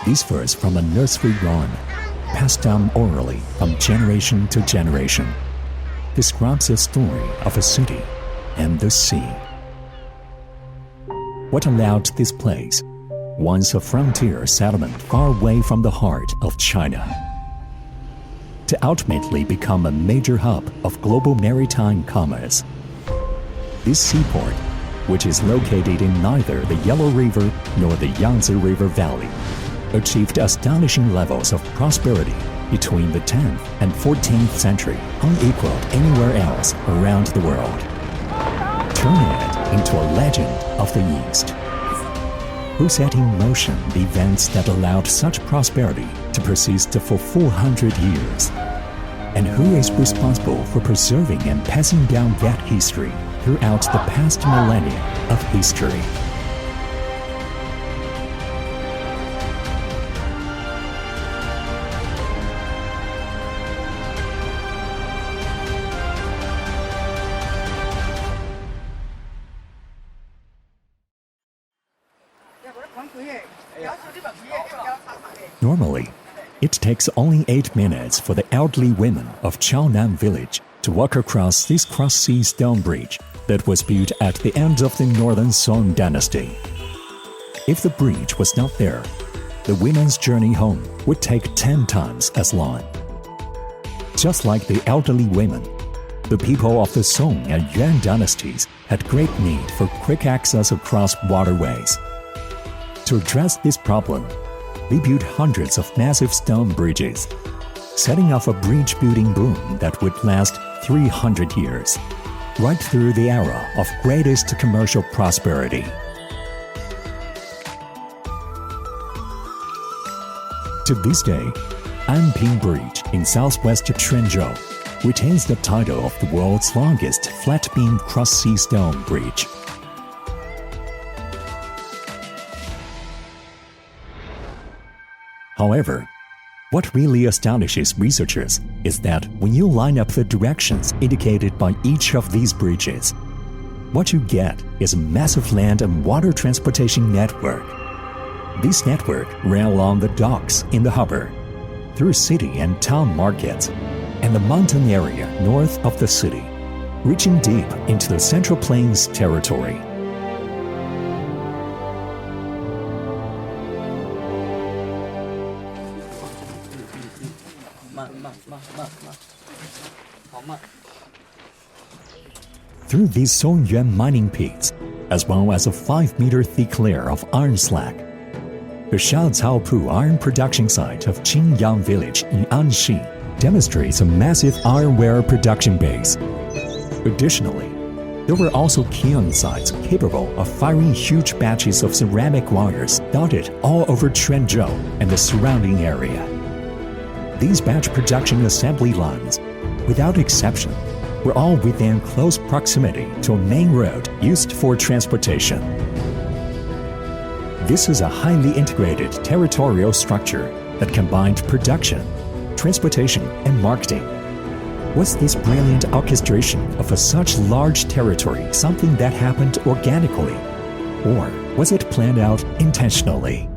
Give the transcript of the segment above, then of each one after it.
This verse from a nursery rhyme, passed down orally from generation to generation, describes the story of a city and the sea. What allowed this place, once a frontier settlement far away from the heart of China, to ultimately become a major hub of global maritime commerce? This seaport, which is located in neither the Yellow River nor the Yangtze River Valley, achieved astonishing levels of prosperity between the 10th and 14th century, unequaled anywhere else around the world, turning it into a legend of the East. Who set in motion the events that allowed such prosperity to persist for 400 years? And who is responsible for preserving and passing down that history throughout the past millennia of history? Normally, it takes only 8 minutes for the elderly women of Chaonan village to walk across this cross-sea stone bridge that was built at the end of the Northern Song dynasty. If the bridge was not there, the women's journey home would take 10 times as long. Just like the elderly women, the people of the Song and Yuan dynasties had great need for quick access across waterways. To address this problem, they built hundreds of massive stone bridges, setting off a bridge-building boom that would last 300 years, right through the era of greatest commercial prosperity. To this day, Anping Bridge in southwest Quanzhou retains the title of the world's longest flat-beam cross-sea stone bridge. However, what really astonishes researchers is that when you line up the directions indicated by each of these bridges, what you get is a massive land and water transportation network. This network ran along the docks in the harbor, through city and town markets, and the mountain area north of the city, reaching deep into the Central Plains territory. Through these Song-Yuan mining pits, as well as a 5-meter thick layer of iron slag, the Shaocaopu iron production site of Qingyang village in Anxi demonstrates a massive ironware production base. Additionally, there were also kiln sites capable of firing huge batches of ceramic wires dotted all over Quanzhou and the surrounding area. These batch production assembly lines, without exception, were all within close proximity to a main road used for transportation. This is a highly integrated territorial structure that combined production, transportation, and marketing. Was this brilliant orchestration of such large territory something that happened organically, or was it planned out intentionally?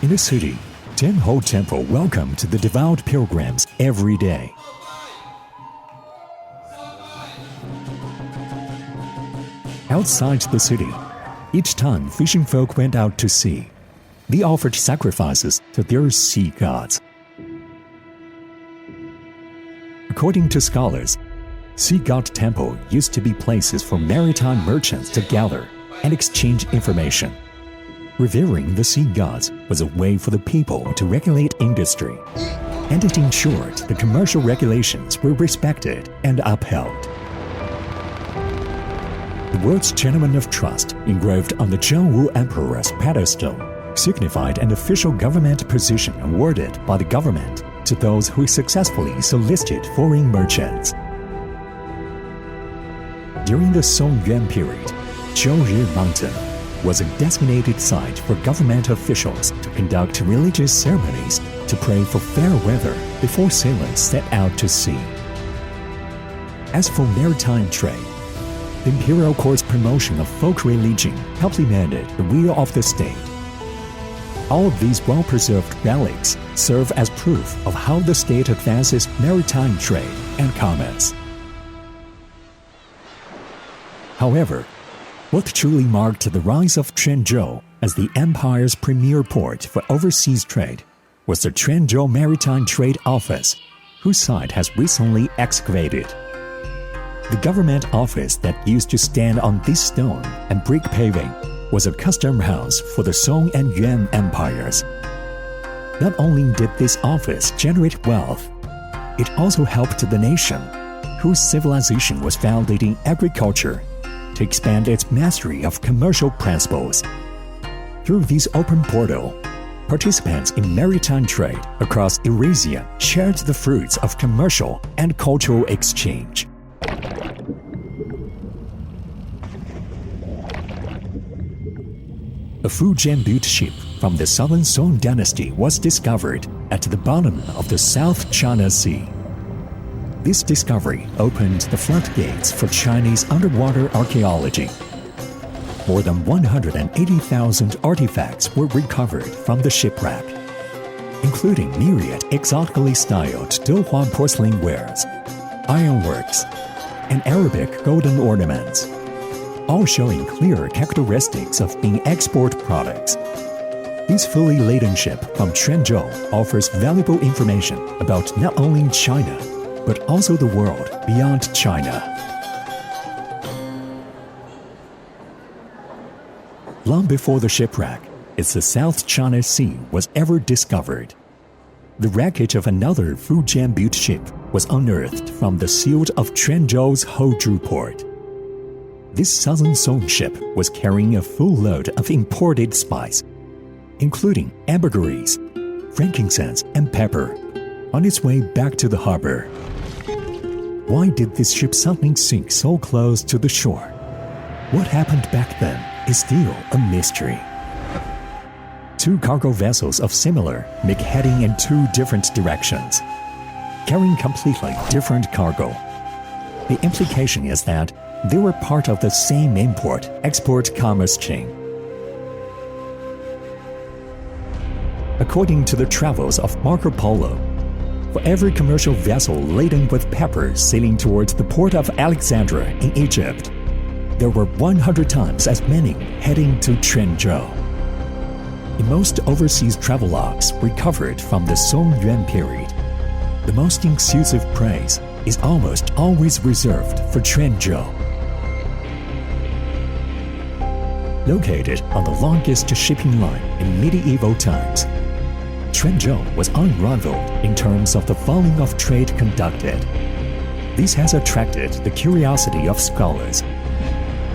In the city, Tenho Temple welcomed the devout pilgrims every day. Outside the city, each time fishing folk went out to sea, they offered sacrifices to their sea gods. According to scholars, sea god temple used to be places for maritime merchants to gather and exchange information. Revering the sea gods was a way for the people to regulate industry, and it ensured the commercial regulations were respected and upheld. The words Gentleman of Trust engraved on the Zhengwu Emperor's pedestal signified an official government position awarded by the government to those who successfully solicited foreign merchants. During the Song-Yuan period, Zhouyi Mountain was a designated site for government officials to conduct religious ceremonies to pray for fair weather before sailors set out to sea. As for maritime trade, the imperial court's promotion of folk religion complemented the will of the state. All of these well-preserved relics serve as proof of how the state advances maritime trade and commerce. However, what truly marked the rise of Quanzhou as the empire's premier port for overseas trade was the Quanzhou Maritime Trade Office, whose site has recently excavated. The government office that used to stand on this stone and brick paving was a custom house for the Song and Yuan empires. Not only did this office generate wealth, it also helped the nation, whose civilization was founded in agriculture, to expand its mastery of commercial principles. Through this open portal, participants in maritime trade across Eurasia shared the fruits of commercial and cultural exchange. A Fujian-built ship from the Southern Song dynasty was discovered at the bottom of the South China Sea. This discovery opened the floodgates for Chinese underwater archaeology. More than 180,000 artifacts were recovered from the shipwreck, including myriad exotically styled Dohua porcelain wares, ironworks, and Arabic golden ornaments, all showing clear characteristics of being export products. This fully laden ship from Quanzhou offers valuable information about not only China, but also the world beyond China. Long before the shipwreck, it's the South China Sea was ever discovered. The wreckage of another Fujian-built ship was unearthed from the silt of Quanzhou's Hozhu port. This Southern Song ship was carrying a full load of imported spice, including ambergris, frankincense, and pepper, on its way back to the harbor. Why did this ship suddenly sink so close to the shore? What happened back then is still a mystery. Two cargo vessels of similar make heading in two different directions, carrying completely different cargo. The implication is that they were part of the same import-export commerce chain. According to the travels of Marco Polo, for every commercial vessel laden with pepper sailing towards the port of Alexandria in Egypt, there were 100 times as many heading to Quanzhou. In most overseas travelogues recovered from the Song-Yuan period, the most inclusive praise is almost always reserved for Quanzhou. Located on the longest shipping line in medieval times, Quanzhou was unrivaled in terms of the volume of trade conducted. This has attracted the curiosity of scholars,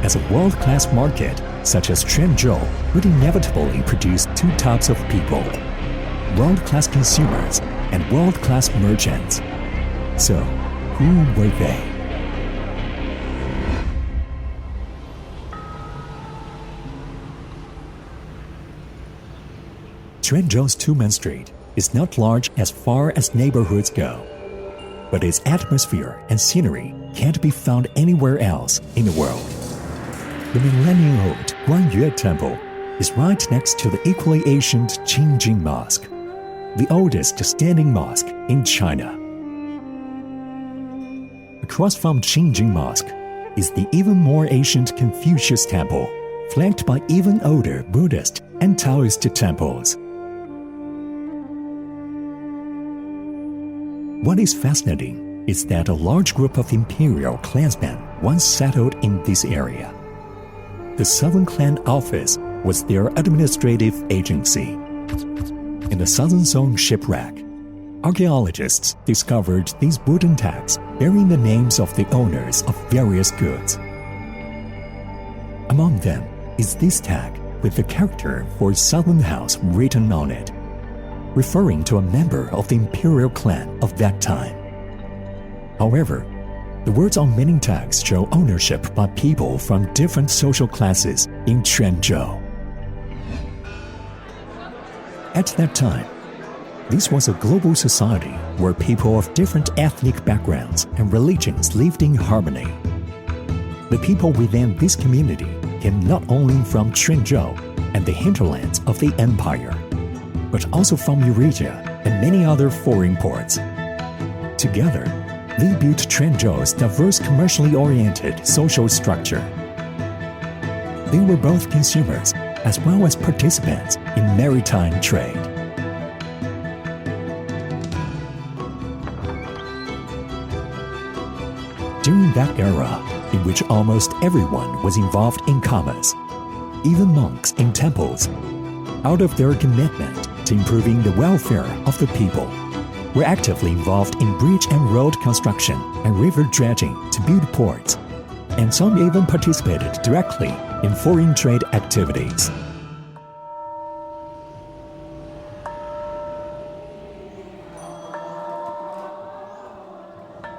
as a world-class market such as Quanzhou would inevitably produce two types of people: world-class consumers and world-class merchants. So, who were they? Quanzhou's Two-Man Street is not large as far as neighborhoods go, but its atmosphere and scenery can't be found anywhere else in the world. The millennium-old Guanyue Temple is right next to the equally ancient Qingjing Mosque, the oldest standing mosque in China. Across from Qingjing Mosque is the even more ancient Confucius Temple, flanked by even older Buddhist and Taoist temples. What is fascinating is that a large group of imperial clansmen once settled in this area. The Southern Clan Office was their administrative agency. In the Southern Song shipwreck, archaeologists discovered these wooden tags bearing the names of the owners of various goods. Among them is this tag with the character for Southern House written on it, referring to a member of the imperial clan of that time. However, the words on many tags show ownership by people from different social classes in Quanzhou. At that time, This was a global society where people of different ethnic backgrounds and religions lived in harmony. The people within this community came not only from Quanzhou and the hinterlands of the empire, but also from Eurasia and many other foreign ports. Together, they built Quanzhou's diverse commercially oriented social structure. They were both consumers as well as participants in maritime trade. During that era, in which almost everyone was involved in commerce, even monks in temples, out of their commitment to improving the welfare of the people, were actively involved in bridge and road construction and river dredging to build ports, and some even participated directly in foreign trade activities.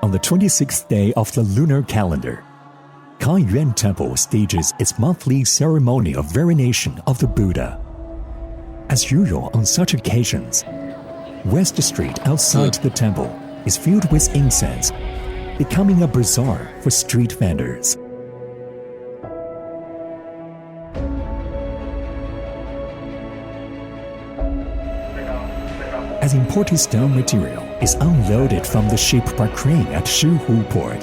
On the 26th day of the lunar calendar, Song-Yuan Temple stages its monthly ceremony of veneration of the Buddha. As usual on such occasions, West Street outside the temple is filled with incense, becoming a bazaar for street vendors. As imported stone material is unloaded from the ship by crane at Shihu port,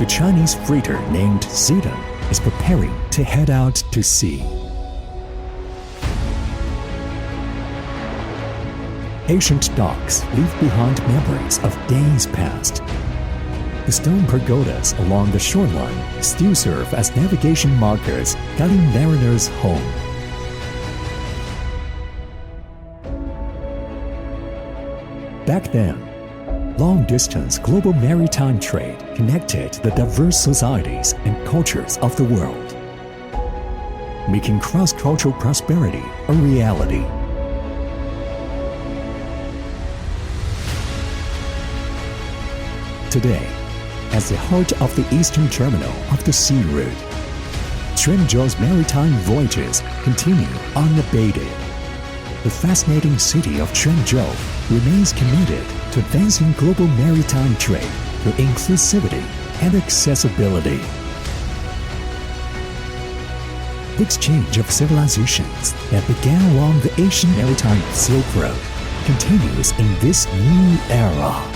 the Chinese freighter named Zidong is preparing to head out to sea. Ancient docks leave behind memories of days past. The stone pagodas along the shoreline still serve as navigation markers guiding mariners home. Back then, long-distance global maritime trade connected the diverse societies and cultures of the world, making cross-cultural prosperity a reality. Today, as the heart of the eastern terminal of the sea route, Quanzhou's maritime voyages continue unabated. The fascinating city of Quanzhou remains committed to advancing global maritime trade through inclusivity and accessibility. The exchange of civilizations that began along the Asian maritime Silk Road continues in this new era.